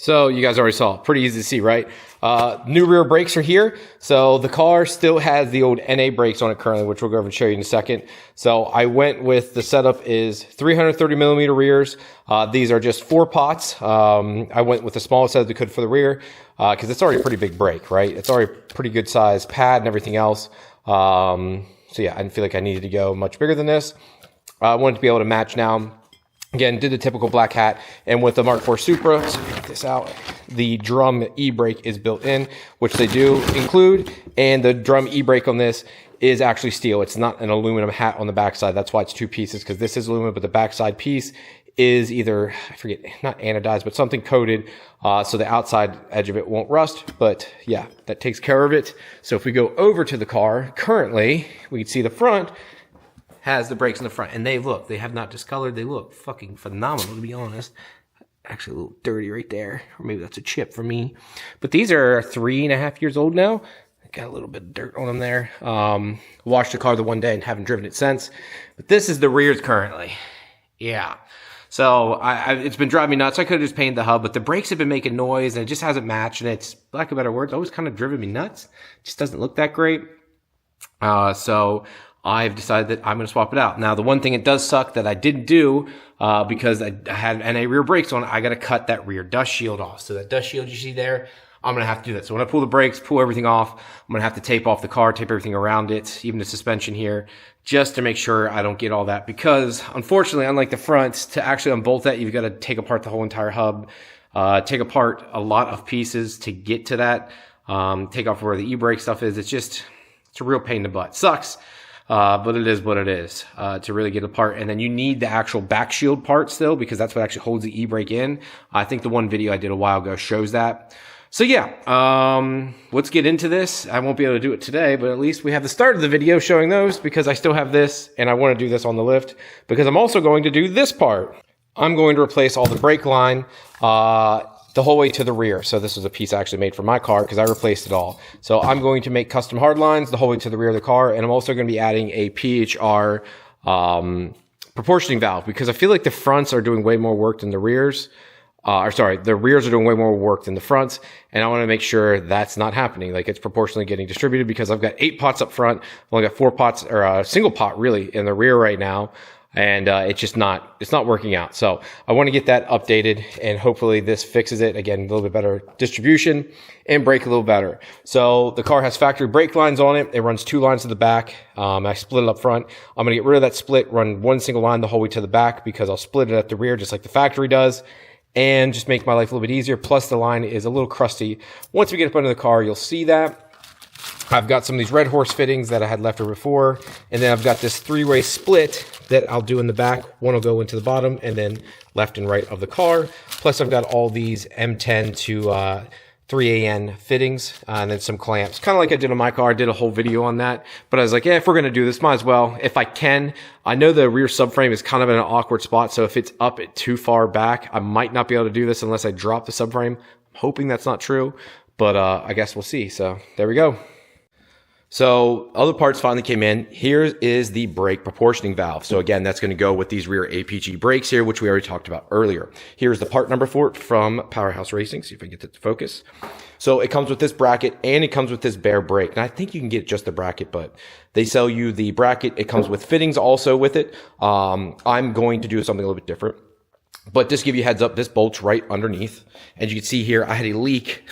So you guys already saw, pretty easy to see, right? New rear brakes are here. So the car still has the old NA brakes on it currently, which we'll go over and show you in a second. So I went with, the setup is 330 millimeter rears. These are just 4 pots. I went with the smallest set we could for the rear, because it's already a pretty big brake, right? It's already a pretty good size pad and everything else. So yeah, I didn't feel like I needed to go much bigger than this. I wanted to be able to match now. Again, did the typical black hat, and with the Mark 4 Supra, so get this out, the drum e-brake is built in, which they do include, and the drum e-brake on this is actually steel. It's not an aluminum hat on the backside. That's why it's 2 pieces, because this is aluminum, but the backside piece is either, I forget, not anodized, but something coated, so the outside edge of it won't rust. But yeah, that takes care of it. So if we go over to the car, currently, we can see the front has the brakes in the front, and they have not discolored. They look fucking phenomenal, to be honest. Actually a little dirty right there, or maybe that's a chip for me. But these are 3.5 years old now. Got a little bit of dirt on them there. Washed the car the one day and haven't driven it since. But this is the rears currently. Yeah. So it's been driving me nuts. I could have just painted the hub, but the brakes have been making noise, and it just hasn't matched. And it's, lack of better words, always kind of driven me nuts. It just doesn't look that great. So I've decided that I'm going to swap it out. Now, the one thing it does suck that I didn't do, because I had NA rear brakes on, I got to cut that rear dust shield off. So that dust shield you see there, I'm going to have to do that. So when I pull the brakes, pull everything off, I'm going to have to tape off the car, tape everything around it, even the suspension here, just to make sure I don't get all that. Because unfortunately, unlike the fronts, to actually unbolt that, you've got to take apart the whole entire hub, take apart a lot of pieces to get to that, take off where the e-brake stuff is. It's a real pain in the butt. Sucks. But it is what it is, to really get apart. And then you need the actual back shield part still, because that's what actually holds the e-brake in. I think the one video I did a while ago shows that. So yeah, let's get into this. I won't be able to do it today, but at least we have the start of the video showing those, because I still have this, and I want to do this on the lift, because I'm also going to do this part. I'm going to replace all the brake line, the whole way to the rear. So this was a piece I actually made for my car, because I replaced it all. So I'm going to make custom hard lines the whole way to the rear of the car, and I'm also going to be adding a PHR proportioning valve, because I feel like the fronts are doing way more work than the rears. The rears are doing way more work than the fronts, and I want to make sure that's not happening. Like, it's proportionally getting distributed, because I've got 8 pots up front. I've only got 4 pots, or a single pot really, in the rear right now. And it's not working out. So I want to get that updated, and hopefully this fixes it. Again, a little bit better distribution and brake a little better. So the car has factory brake lines on it. It runs 2 lines to the back. I split it up front. I'm going to get rid of that split, run 1 single line the whole way to the back, because I'll split it at the rear just like the factory does, and just make my life a little bit easier. Plus, the line is a little crusty. Once we get up under the car, you'll see that. I've got some of these Red Horse fittings that I had left over before, and then I've got this 3-way split that I'll do in the back. One will go into the bottom, and then left and right of the car. Plus, I've got all these M10 to 3AN fittings, and then some clamps. Kind of like I did on my car. I did a whole video on that, but I was like, yeah, if we're going to do this, might as well. If I can, I know the rear subframe is kind of in an awkward spot, so if it's up too far back, I might not be able to do this unless I drop the subframe. I'm hoping that's not true, but I guess we'll see. So there we go. So other parts finally came in. Here is the brake proportioning valve. So again, that's going to go with these rear APG brakes here, which we already talked about earlier. Here's the part number for it from Powerhouse Racing. See if I can get it to focus. So it comes with this bracket, and it comes with this bare brake. And I think you can get just the bracket, but they sell you the bracket. It comes with fittings also with it. I'm going to do something a little bit different. But just to give you a heads up, this bolts right underneath. As you can see here, I had a leak.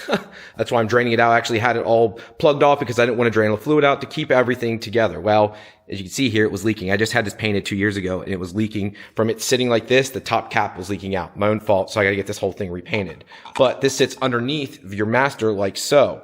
That's why I'm draining it out. I actually had it all plugged off because I didn't want to drain the fluid out to keep everything together. Well, as you can see here, it was leaking. I just had this painted 2 years ago, and it was leaking from it sitting like this. The top cap was leaking out. My own fault, so I got to get this whole thing repainted. But this sits underneath your master like so.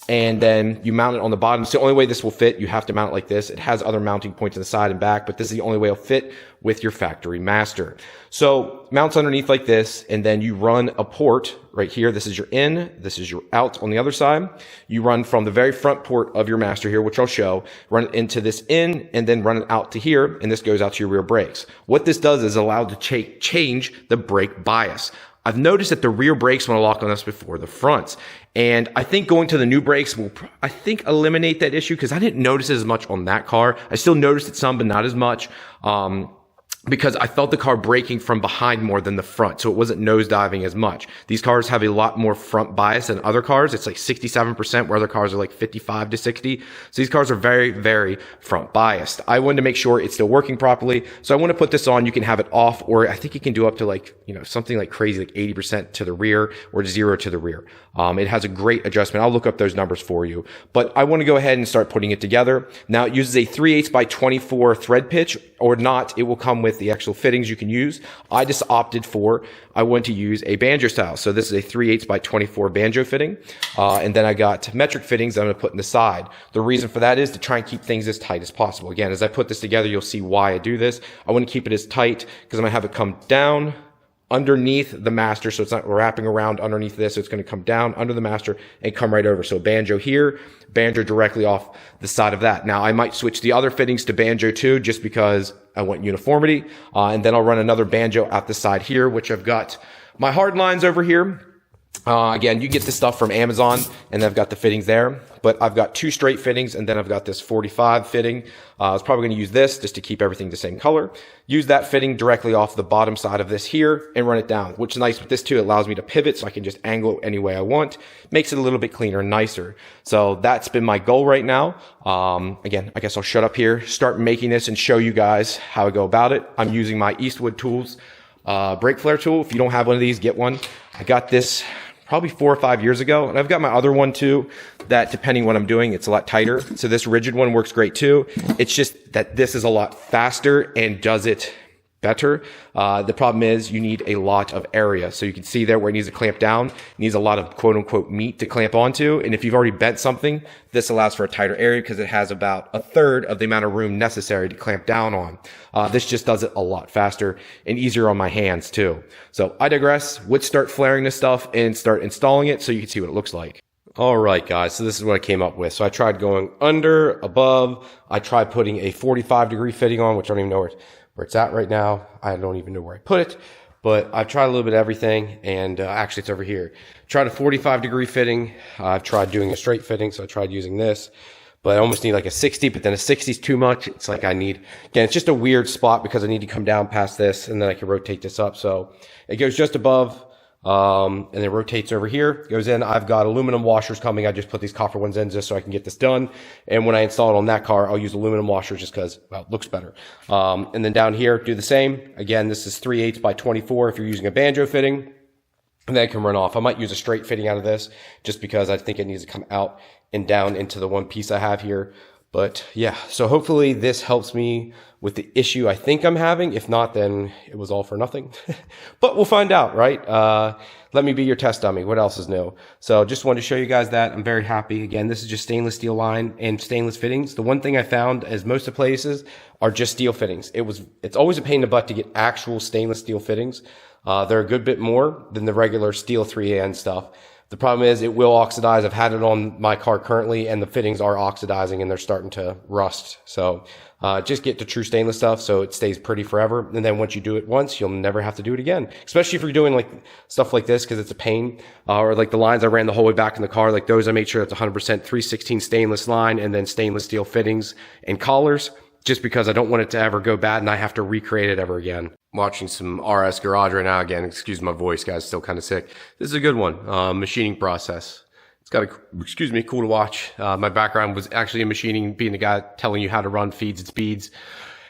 And then you mount it on the bottom. It's the only way this will fit. You have to mount it like this. It has other mounting points on the side and back, but this is the only way it'll fit with your factory master. So mounts underneath like this, and then you run a port right here. This is your in, this is your out on the other side. You run from the very front port of your master here, which I'll show, run it into this in, and then run it out to here, and this goes out to your rear brakes. What this does is allow to change the brake bias. I've noticed that the rear brakes want to lock on us before the fronts. And I think going to the new brakes will, I think, eliminate that issue, because I didn't notice it as much on that car. I still noticed it some, but not as much. because I felt the car braking from behind more than the front. So it wasn't nosediving as much. These cars have a lot more front bias than other cars. It's like 67%, where other cars are like 55 to 60. So these cars are very, very front biased. I wanted to make sure it's still working properly. So I want to put this on. You can have it off, or I think you can do up to like, something like crazy, like 80% to the rear or 0 to the rear. It has a great adjustment. I'll look up those numbers for you, but I want to go ahead and start putting it together. Now it uses a 3/8 by 24 thread pitch, or not. It will come with the actual fittings you can use. I just opted for, I want to use a banjo style. So this is a 3/8 by 24 banjo fitting. And then I got metric fittings I'm going to put in the side. The reason for that is to try and keep things as tight as possible. Again, as I put this together, you'll see why I do this. I want to keep it as tight because I'm going to have it come down underneath the master, so it's not wrapping around underneath this. So it's going to come down under the master and come right over. So banjo here, banjo directly off the side of that. Now I might switch the other fittings to banjo too, just because I want uniformity. And then I'll run another banjo out the side here, which I've got my hard lines over here. Again, you get this stuff from Amazon, and I've got the fittings there, but I've got 2 straight fittings, and then I've got this 45 fitting. I was probably going to use this just to keep everything the same color. Use that fitting directly off the bottom side of this here and run it down, which is nice with this too. It allows me to pivot so I can just angle it any way I want. Makes it a little bit cleaner and nicer. So that's been my goal right now. Again, I guess I'll shut up here, start making this and show you guys how I go about it. I'm using my Eastwood Tools brake flare tool. If you don't have one of these, get one. I got this probably 4 or 5 years ago, and I've got my other one too, that depending what I'm doing, it's a lot tighter. So this rigid one works great too. It's just that this is a lot faster and does it better. The problem is you need a lot of area. So you can see there where it needs to clamp down, it needs a lot of quote unquote meat to clamp onto. And if you've already bent something, this allows for a tighter area because it has about 1/3 of the amount of room necessary to clamp down on. This just does it a lot faster and easier on my hands too. So I digress. Let's start flaring this stuff and start installing it so you can see what it looks like. All right, guys. So this is what I came up with. So I tried going under, above. I tried putting a 45-degree fitting on, which I don't even know where it's at right now. I don't even know where I put it, but I've tried a little bit of everything, and actually it's over here. Tried a 45-degree fitting. I've tried doing a straight fitting, so I tried using this, but I almost need like a 60, but then a 60 is too much. It's like again, it's just a weird spot because I need to come down past this, and then I can rotate this up. So it goes just above, and it rotates over here, goes in. I've got aluminum washers coming. I just put these copper ones in just so I can get this done. And when I install it on that car, I'll use aluminum washers just because, well, it looks better. And then down here, do the same. Again, this is 3/8 by 24 if you're using a banjo fitting. And then it can run off. I might use a straight fitting out of this just because I think it needs to come out and down into the one piece I have here. But yeah, so hopefully this helps me with the issue I think I'm having. If not, then it was all for nothing. But we'll find out, right? Let me be your test dummy. What else is new? So just wanted to show you guys that. I'm very happy. Again, this is just stainless steel line and stainless fittings. The one thing I found is most of the places are just steel fittings. It's always a pain in the butt to get actual stainless steel fittings. They're a good bit more than the regular steel 3AN stuff. The problem is it will oxidize. I've had it on my car currently, and the fittings are oxidizing and they're starting to rust. So just get the true stainless stuff so it stays pretty forever. And then once you do it once, you'll never have to do it again. Especially if you're doing like stuff like this, because it's a pain. Or like the lines I ran the whole way back in the car, like those I made sure it's 100% 316 stainless line and then stainless steel fittings and collars, just because I don't want it to ever go bad and I have to recreate it ever again. Watching some RS Garage right now. Again, excuse my voice, guys, still kind of sick. This is a good one. Machining process. It's got cool to watch. My background was actually in machining, being the guy telling you how to run feeds and speeds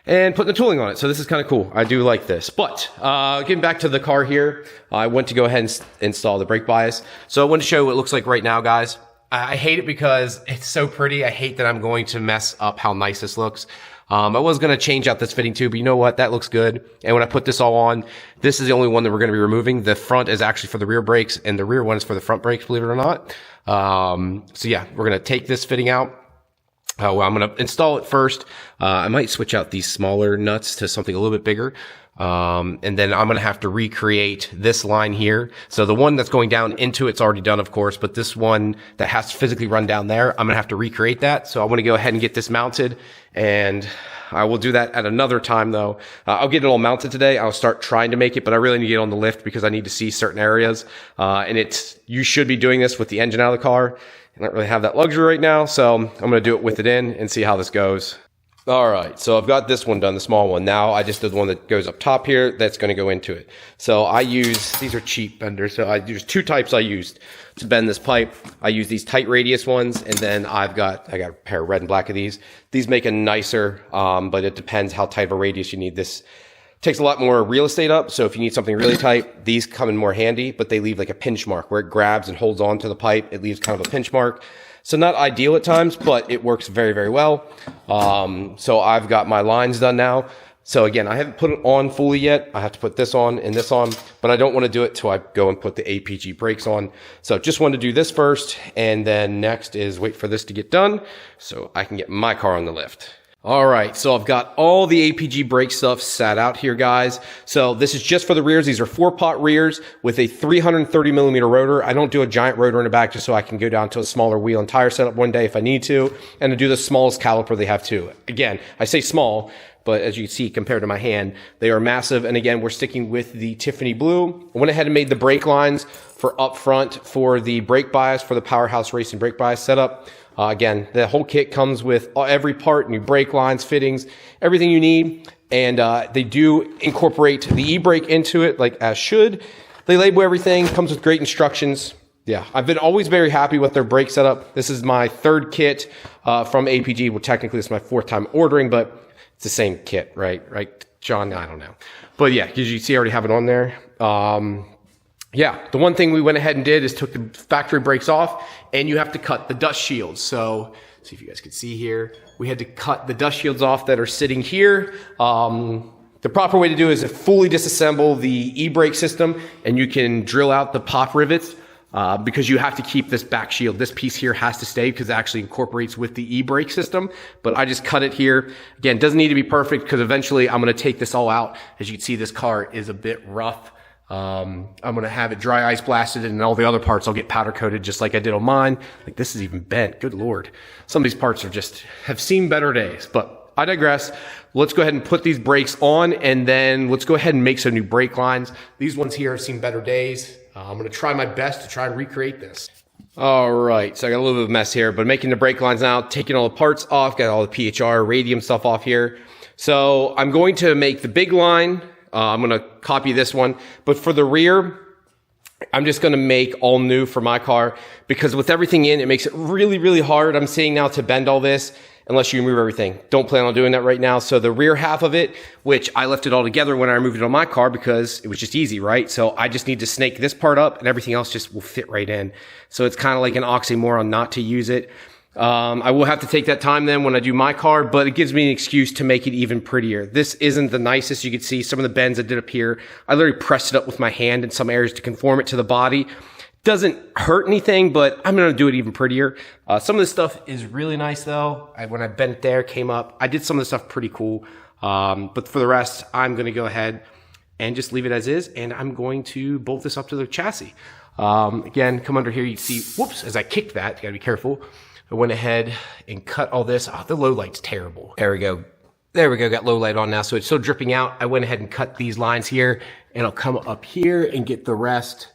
and putting the tooling on it. So this is kind of cool. I do like this. But getting back to the car here, I went to go ahead and install the brake bias. So I want to show you what it looks like right now, guys. I hate it because it's so pretty. I hate that I'm going to mess up how nice this looks. I was going to change out this fitting too, but you know what? That looks good. And when I put this all on, this is the only one that we're going to be removing. The front is actually for the rear brakes, and the rear one is for the front brakes, believe it or not. So yeah, we're going to take this fitting out. Well, I'm going to install it first. I might switch out these smaller nuts to something a little bit bigger. And then I'm going to have to recreate this line here. So the one that's going down into it's already done, of course, but this one that has to physically run down there, I'm going to have to recreate that. So I want to go ahead and get this mounted, and I will do that at another time though. I'll get it all mounted today. I'll start trying to make it, but I really need to get on the lift because I need to see certain areas. And you should be doing this with the engine out of the car. I don't really have that luxury right now. So I'm going to do it with it in and see how this goes. All right, so I've got this one done, the small one. Now I just did the one that goes up top here. That's going to go into it. So I use, these are cheap benders. So there's two types I used to bend this pipe. I use these tight radius ones, and then I got a pair of red and black of these. These make a nicer, but it depends how tight of a radius you need. This takes a lot more real estate up. So if you need something really tight, these come in more handy, but they leave like a pinch mark where it grabs and holds on to the pipe. It leaves kind of a pinch mark. So not ideal at times, but it works very, very well. So I've got my lines done now. So again, I haven't put it on fully yet. I have to put this on and this on, but I don't want to do it till I go and put the APG brakes on. So just wanted to do this first, and then next is wait for this to get done so I can get my car on the lift. All right, so I've got all the APG brake stuff sat out here, guys. So this is just for the rears. These are 4-pot rears with a 330 millimeter rotor. I don't do a giant rotor in the back just so I can go down to a smaller wheel and tire setup one day if I need to, and to do the smallest caliper they have too. Again, I say small, but as you can see, compared to my hand, they are massive. And again, we're sticking with the Tiffany blue. I went ahead and made the brake lines for up front for the brake bias, for the Powerhouse Racing brake bias setup. Again, the whole kit comes with every part, new brake lines, fittings, everything you need. And they do incorporate the e-brake into it, like as should. They label everything, comes with great instructions. Yeah, I've been always very happy with their brake setup. This is my third kit from APG. Well, technically, it's my 4th time ordering, but it's the same kit, right? Right, John? I don't know. But yeah, because you see I already have it on there. Yeah, the one thing we went ahead and did is took the factory brakes off, and you have to cut the dust shields. So, see if you guys can see here. We had to cut the dust shields off that are sitting here. The proper way to do it is to fully disassemble the e-brake system, and you can drill out the pop rivets because you have to keep this back shield. This piece here has to stay because it actually incorporates with the e-brake system. But I just cut it here. Again, it doesn't need to be perfect because eventually I'm going to take this all out. As you can see, this car is a bit rough. I'm going to have it dry ice blasted, and all the other parts I'll get powder coated just like I did on mine. Like, this is even bent. Good Lord. Some of these parts have seen better days, but I digress. Let's go ahead and put these brakes on, and then let's go ahead and make some new brake lines. These ones here have seen better days. I'm going to try my best to try and recreate this. All right. So I got a little bit of a mess here, but making the brake lines now, taking all the parts off, got all the PHR, radium stuff off here. So I'm going to make the big line. I'm going to copy this one, but for the rear, I'm just going to make all new for my car because with everything in, it makes it really, really hard. I'm seeing now to bend all this unless you remove everything. Don't plan on doing that right now. So the rear half of it, which I left it all together when I removed it on my car because it was just easy, right? So I just need to snake this part up and everything else just will fit right in. So it's kind of like an oxymoron not to use it. I will have to take that time then when I do my car, but it gives me an excuse to make it even prettier. This isn't the nicest. You can see some of the bends I did up here. I literally pressed it up with my hand in some areas to conform it to the body. Doesn't hurt anything, but I'm going to do it even prettier. Some of this stuff is really nice though. When I bent there, came up, I did some of the stuff pretty cool. But for the rest, I'm going to go ahead and just leave it as is. And I'm going to bolt this up to the chassis. Again, come under here. You see, whoops, as I kicked that, you got to be careful. I went ahead and cut all this. Oh, the low light's terrible. There we go. There we go. Got low light on now. So it's still dripping out. I went ahead and cut these lines here, and I'll come up here and get the rest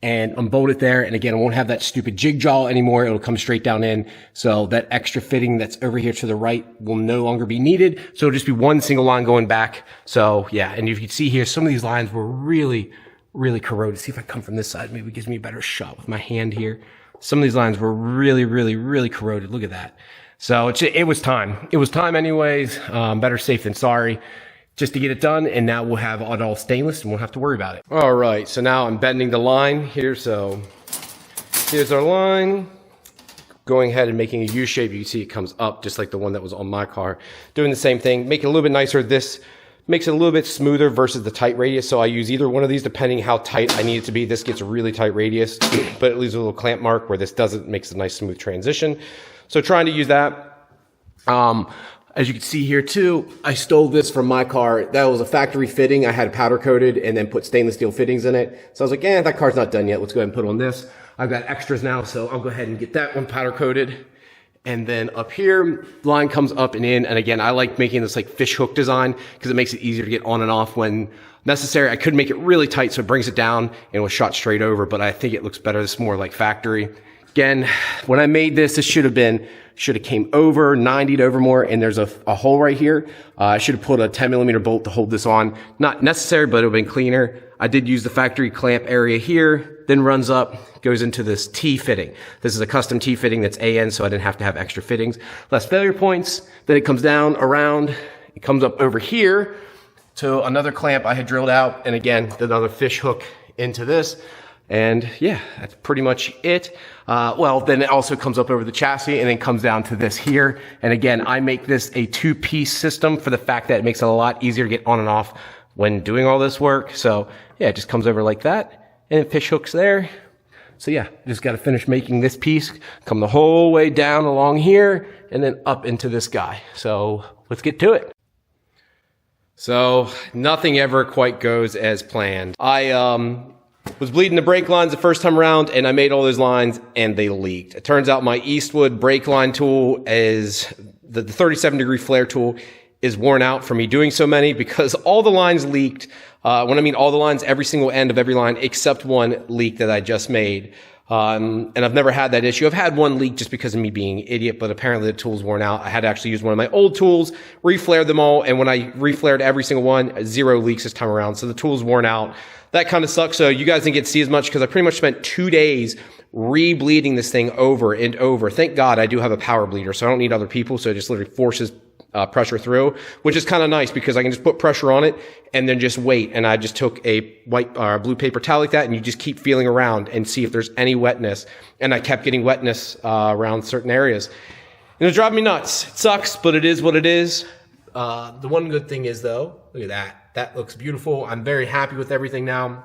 and unbolt it there. And again, I won't have that stupid jig jaw anymore. It'll come straight down in. So that extra fitting that's over here to the right will no longer be needed. So it'll just be one single line going back. So yeah. And if you can see here, some of these lines were really, really corroded. See if I come from this side, maybe it gives me a better shot with my hand here. Some of these lines were really, really, really corroded. Look at that. So it was time. It was time anyways. Better safe than sorry just to get it done. And now we'll have it all stainless and we'll have to worry about it. All right. So now I'm bending the line here. So here's our line. Going ahead and making a U shape. You can see it comes up just like the one that was on my car. Doing the same thing. Make it a little bit nicer. This makes it a little bit smoother versus the tight radius. So I use either one of these depending how tight I need it to be. This gets a really tight radius, but it leaves a little clamp mark where this doesn't, makes a nice smooth transition. So trying to use that. As you can see here too, I stole this from my car. That was a factory fitting. I had powder coated and then put stainless steel fittings in it. So I was like, that car's not done yet. Let's go ahead and put it on this. I've got extras now, so I'll go ahead and get that one powder coated. And then up here, line comes up and in. And again, I like making this like fish hook design because it makes it easier to get on and off when necessary. I could make it really tight so it brings it down and it was shot straight over, but I think it looks better. It's more like factory. Again, when I made this, this should have been should have came over, 90'd over more, and there's a hole right here. I should have put a 10mm bolt to hold this on. Not necessary, but it would have been cleaner. I did use the factory clamp area here, then runs up, goes into this T fitting. This is a custom T fitting that's AN, so I didn't have to have extra fittings. Less failure points. Then it comes down around, it comes up over here to another clamp I had drilled out, and again, another fish hook into this. And yeah, that's pretty much it. Well, then it also comes up over the chassis and then comes down to this here. And again, I make this a 2-piece system for the fact that it makes it a lot easier to get on and off when doing all this work. So yeah, it just comes over like that and then fish hooks there. So yeah, just got to finish making this piece, come the whole way down along here and then up into this guy. So let's get to it. So nothing ever quite goes as planned. I was bleeding the brake lines the first time around, and I made all those lines and they leaked. It turns out my Eastwood brake line tool is the 37-degree flare tool is worn out from me doing so many, because all the lines leaked. When I mean all the lines, every single end of every line except one leak that I just made. And I've never had that issue. I've had one leak just because of me being an idiot, but apparently the tool's worn out. I had to actually use one of my old tools, reflared them all, and when I reflared every single one, 0 leaks this time around. So the tool's worn out. That kind of sucks. So you guys didn't get to see as much because I pretty much spent 2 days re-bleeding this thing over and over. Thank God I do have a power bleeder, so I don't need other people. So it just literally forces pressure through, which is kind of nice because I can just put pressure on it and then just wait. And I just took a white blue paper towel like that, and you just keep feeling around and see if there's any wetness. And I kept getting wetness around certain areas. And it was driving me nuts. It sucks, but it is what it is. The one good thing is, though, look at that. That looks beautiful. I'm very happy with everything now.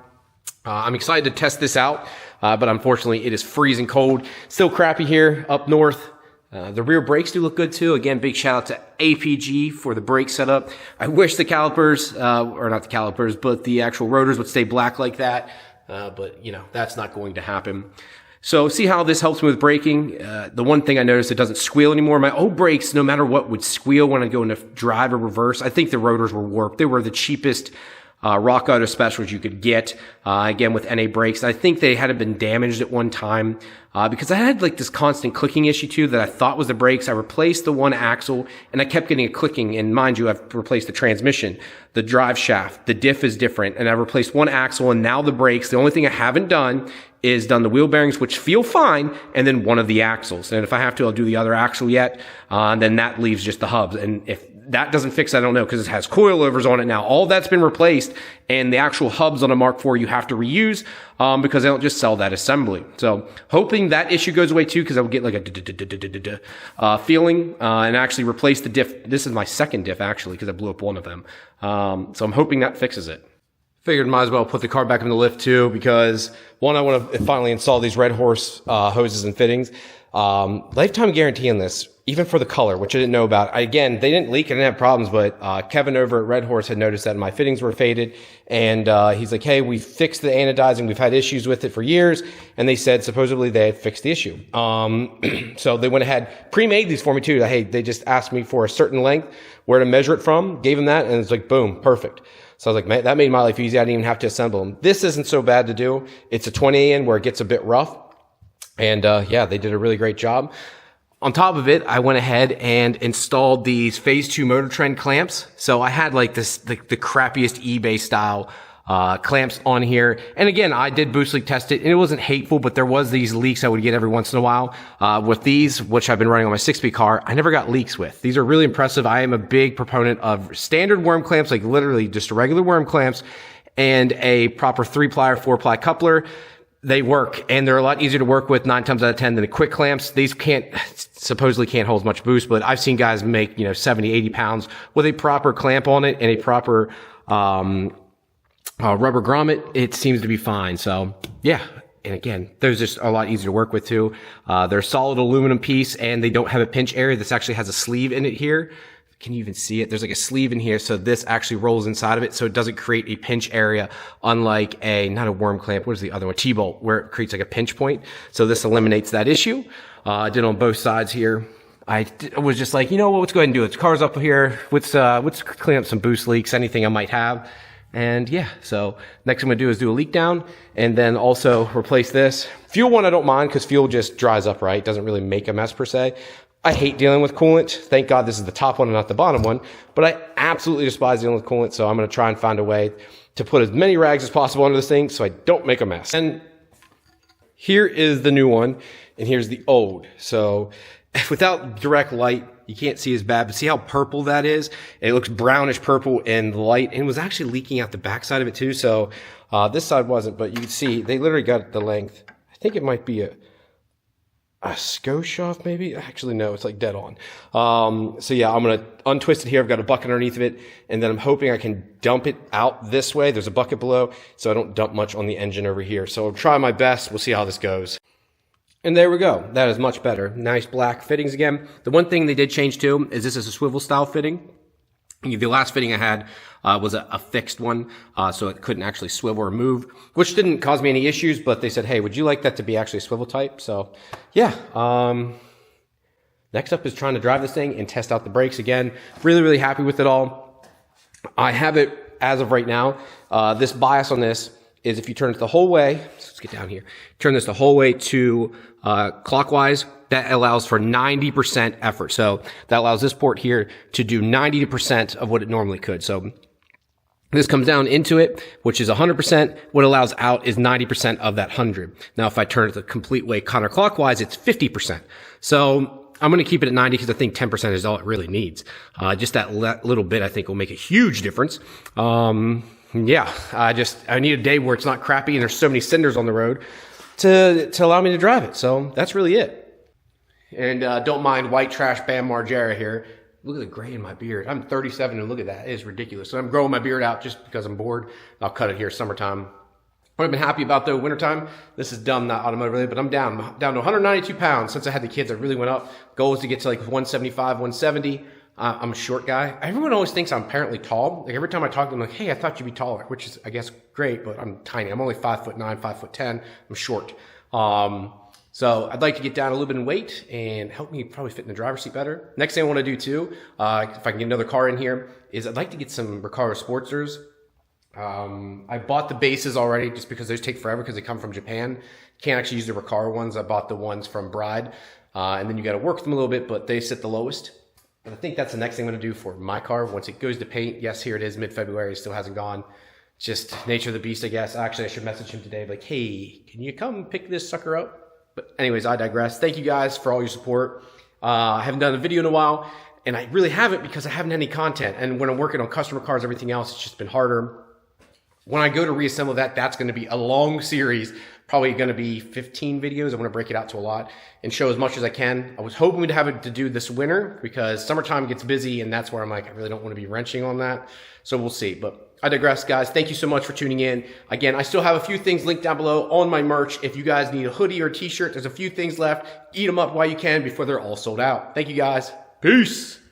I'm excited to test this out, but unfortunately it is freezing cold. Still crappy here up north. The rear brakes do look good too. Again, big shout out to APG for the brake setup. I wish the calipers, or not the calipers, but the actual rotors would stay black like that. But you know, that's not going to happen. So see how this helps me with braking. The one thing I noticed, it doesn't squeal anymore. My old brakes, no matter what, would squeal when I go into drive or reverse. I think the rotors were warped. They were the cheapest Rock Auto specials you could get, again, with NA brakes. I think they had been damaged at one time, because I had like this constant clicking issue too that I thought was the brakes. I replaced the one axle and I kept getting a clicking. And mind you, I've replaced the transmission, the drive shaft, the diff is different. And I replaced one axle and now the brakes. The only thing I haven't done is done the wheel bearings, which feel fine, and then one of the axles. And if I have to, I'll do the other axle yet. Then that leaves just the hubs. And if that doesn't fix, I don't know, because it has coilovers on it now. All that's been replaced, and the actual hubs on a Mark IV you have to reuse, because they don't just sell that assembly. So hoping that issue goes away too, because I would get like a feeling, and actually replace the diff. This is my second diff actually, because I blew up one of them. So I'm hoping that fixes it. Figured might as well put the car back in the lift too, because one, I want to finally install these Red Horse hoses and fittings. Lifetime guarantee on this, even for the color, which I didn't know about. Again, they didn't leak, I didn't have problems, but Kevin over at Red Horse had noticed that my fittings were faded, and he's like, hey, we fixed the anodizing, we've had issues with it for years, and they said supposedly they had fixed the issue. So they went ahead, pre-made these for me too. Hey, they just asked me for a certain length, where to measure it from, gave them that, and it's like, boom, perfect. So I was like, man, that made my life easy. I didn't even have to assemble them. This isn't so bad to do. It's a 20 in where it gets a bit rough. And yeah, they did a really great job. On top of it, I went ahead and installed these Phase 2 Motor Trend clamps. So I had like this, the crappiest eBay style clamps on here. And again, I did boost leak test it, and it wasn't hateful, but there was these leaks I would get every once in a while. With these, which I've been running on my 6-speed car, I never got leaks with. These are really impressive. I am a big proponent of standard worm clamps, like literally just regular worm clamps, and a proper 3-ply or 4-ply coupler. They work, and they're a lot easier to work with 9 times out of 10 than the quick clamps. These supposedly can't hold as much boost, but I've seen guys make, 70, 80 pounds with a proper clamp on it and a proper, rubber grommet. It seems to be fine. So yeah. And again, those just are a lot easier to work with too. They're a solid aluminum piece, and they don't have a pinch area. This actually has a sleeve in it here. Can you even see it? There's like a sleeve in here, so this actually rolls inside of it, so it doesn't create a pinch area, unlike not a worm clamp, what is the other one? T-bolt, where it creates like a pinch point. So this eliminates that issue. I did on both sides here. I was just like, you know what, let's go ahead and do it. The car's up here. Let's clean up some boost leaks, anything I might have. And yeah, so next I'm going to do is do a leak down, and then also replace this. Fuel one I don't mind, because fuel just dries up, right? Doesn't really make a mess per se. I hate dealing with coolant. Thank God this is the top one and not the bottom one, but I absolutely despise dealing with coolant, so I'm going to try and find a way to put as many rags as possible under this thing so I don't make a mess. And here is the new one, and here's the old. So without direct light, you can't see as bad, but see how purple that is? It looks brownish purple in the light, and it was actually leaking out the back side of it too. So this side wasn't, but you can see they literally got the length. I think it might be a Scotia maybe? Actually, no, it's like dead on. So yeah, I'm going to untwist it here. I've got a bucket underneath of it, and then I'm hoping I can dump it out this way. There's a bucket below, so I don't dump much on the engine over here. So I'll try my best. We'll see how this goes. And there we go. That is much better. Nice black fittings again. The one thing they did change too is this is a swivel style fitting. The last fitting I had was a fixed one, so it couldn't actually swivel or move, which didn't cause me any issues, but they said, hey, would you like that to be actually swivel type? So yeah, next up is trying to drive this thing and test out the brakes again. Really, really happy with it all. I have it as of right now. This bias on this is if you turn it the whole way, let's get down here, turn this the whole way to clockwise, that allows for 90% effort. So that allows this port here to do 90% of what it normally could. So this comes down into it, which is 100%. What allows out is 90% of that 100. Now, if I turn it the complete way counterclockwise, it's 50%. So I'm going to keep it at 90 because I think 10% is all it really needs. Just that little bit, I think, will make a huge difference. Yeah, I need a day where it's not crappy and there's so many cinders on the road to allow me to drive it. So that's really it. And don't mind white trash Bam Margera here. Look at the gray in my beard. I'm 37 and look at that. It is ridiculous. So I'm growing my beard out just because I'm bored. I'll cut it here summertime. What I've been happy about though, wintertime, this is dumb, not automotive related, but I'm down to 192 pounds. Since I had the kids, I really went up. Goal is to get to like 175, 170. I'm a short guy. Everyone always thinks I'm apparently tall. Like every time I talk to them, like, hey, I thought you'd be taller, which is, I guess, great, but I'm tiny. I'm only 5'9", 5'10". I'm short. So I'd like to get down a little bit in weight and help me probably fit in the driver's seat better. Next thing I want to do too, if I can get another car in here, is I'd like to get some Recaro Sportsters. I bought the bases already just because those take forever because they come from Japan. Can't actually use the Recaro ones. I bought the ones from Bride. And then you got to work them a little bit, but they sit the lowest. And I think that's the next thing I'm going to do for my car. Once it goes to paint, yes, here it is, mid-February, it still hasn't gone. Just nature of the beast, I guess. Actually, I should message him today, like, hey, can you come pick this sucker up? But anyways, I digress. Thank you guys for all your support. I haven't done a video in a while, and I really haven't because I haven't had any content. And when I'm working on customer cars, everything else, it's just been harder. When I go to reassemble that, that's going to be a long series, probably going to be 15 videos. I want to break it out to a lot and show as much as I can. I was hoping to have it to do this winter because summertime gets busy, and that's where I'm like, I really don't want to be wrenching on that. So we'll see. But I digress, guys. Thank you so much for tuning in. Again, I still have a few things linked down below on my merch. If you guys need a hoodie or a t-shirt, there's a few things left. Eat them up while you can before they're all sold out. Thank you, guys. Peace.